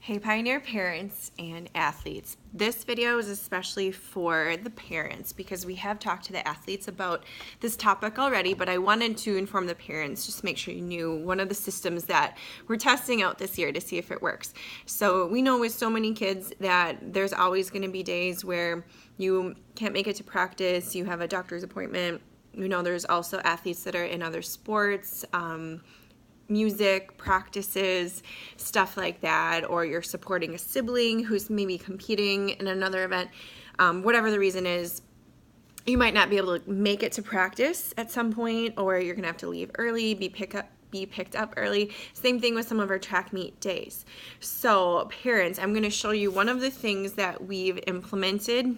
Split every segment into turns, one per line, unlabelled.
Hey Pioneer parents and athletes. This video is especially for the parents because we have talked to the athletes about this topic already, but I wanted to inform the parents, just make sure you knew one of the systems that we're testing out this year to see if it works. So we know with so many kids that there's always going to be days where you can't make it to practice, you have a doctor's appointment. We know there's also athletes that are in other sports, music practices, stuff like that, or you're supporting a sibling who's maybe competing in another event. Whatever the reason is, you might not be able to make it to practice at some point, or you're gonna have to leave early, be picked up early. Same thing with some of our track meet days. So parents, I'm going to show you one of the things that we've implemented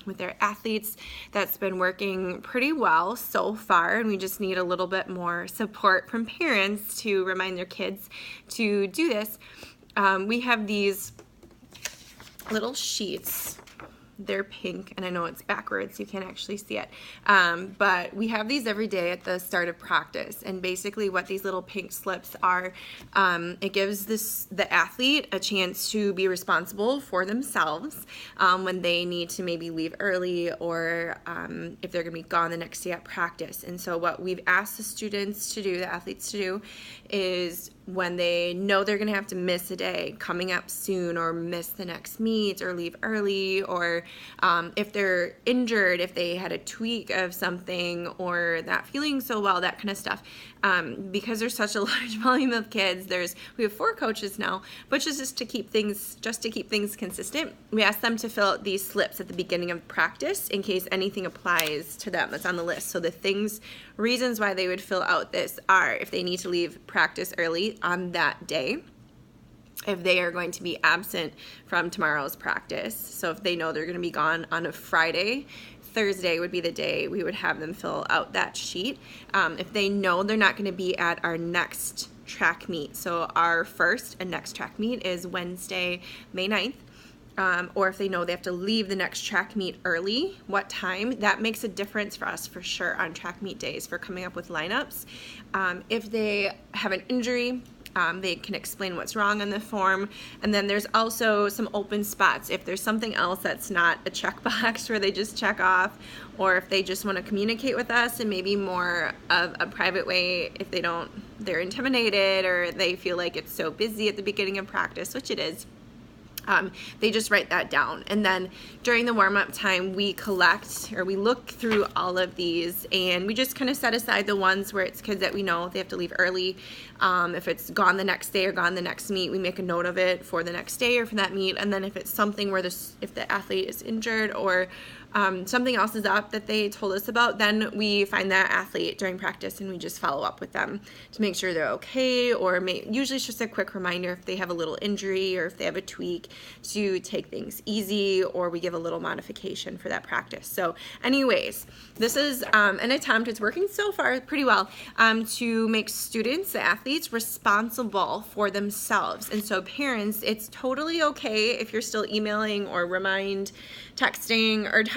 with our athletes that's been working pretty well so far, and we just need a little bit more support from parents to remind their kids to do this. We have these little sheets. They're pink, and I know it's backwards, you can't actually see it, but we have these every day at the start of practice. And basically what these little pink slips are, it gives the athlete a chance to be responsible for themselves when they need to maybe leave early, or if they're gonna be gone the next day at practice. And so what we've asked the students to do, the athletes to do, is when they know they're gonna have to miss a day coming up soon, or miss the next meet, or leave early, or if they're injured, if they had a tweak of something, or not feeling so well, that kind of stuff. Because there's such a large volume of kids, we have 4 coaches now, but just to keep things consistent, we ask them to fill out these slips at the beginning of practice in case anything applies to them that's on the list. So the reasons why they would fill out this are if they need to leave practice early on that day, if they are going to be absent from tomorrow's practice. So if they know they're going to be gone on a Friday, Thursday would be the day we would have them fill out that sheet. If they know they're not going to be at our next track meet, so our first and next track meet is Wednesday, May 9th, or if they know they have to leave the next track meet early, what time, that makes a difference for us for sure on track meet days for coming up with lineups. If they have an injury, they can explain what's wrong on the form. And then there's also some open spots. If there's something else that's not a checkbox where they just check off, or if they just want to communicate with us in maybe more of a private way, if they're intimidated, or they feel like it's so busy at the beginning of practice, which it is. They just write that down. And then during the warm-up time, we look through all of these, and we just kind of set aside the ones where it's kids that we know they have to leave early. If it's gone the next day or gone the next meet, we make a note of it for the next day or for that meet. And then if it's something where if the athlete is injured, or something else is up that they told us about, then we find that athlete during practice and we just follow up with them to make sure they're okay, or usually it's just a quick reminder if they have a little injury or if they have a tweak to take things easy, or we give a little modification for that practice. So anyways, this is an attempt, it's working so far pretty well, to make students, the athletes, responsible for themselves. And so parents, it's totally okay if you're still emailing or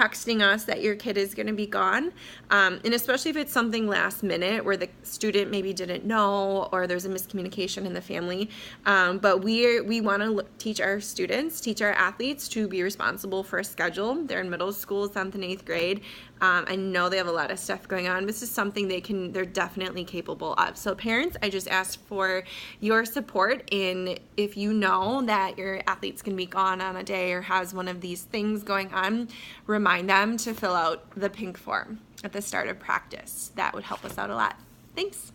texting us that your kid is going to be gone, and especially if it's something last minute where the student maybe didn't know, or there's a miscommunication in the family. But we want to teach our athletes to be responsible for a schedule. They're in middle school, 7th and 8th grade. I know they have a lot of stuff going on. This is something they're definitely capable of. So parents, I just ask for your support in, if you know that your athlete's going to be gone on a day or has one of these things going on, remind them to fill out the pink form at the start of practice. That would help us out a lot. Thanks.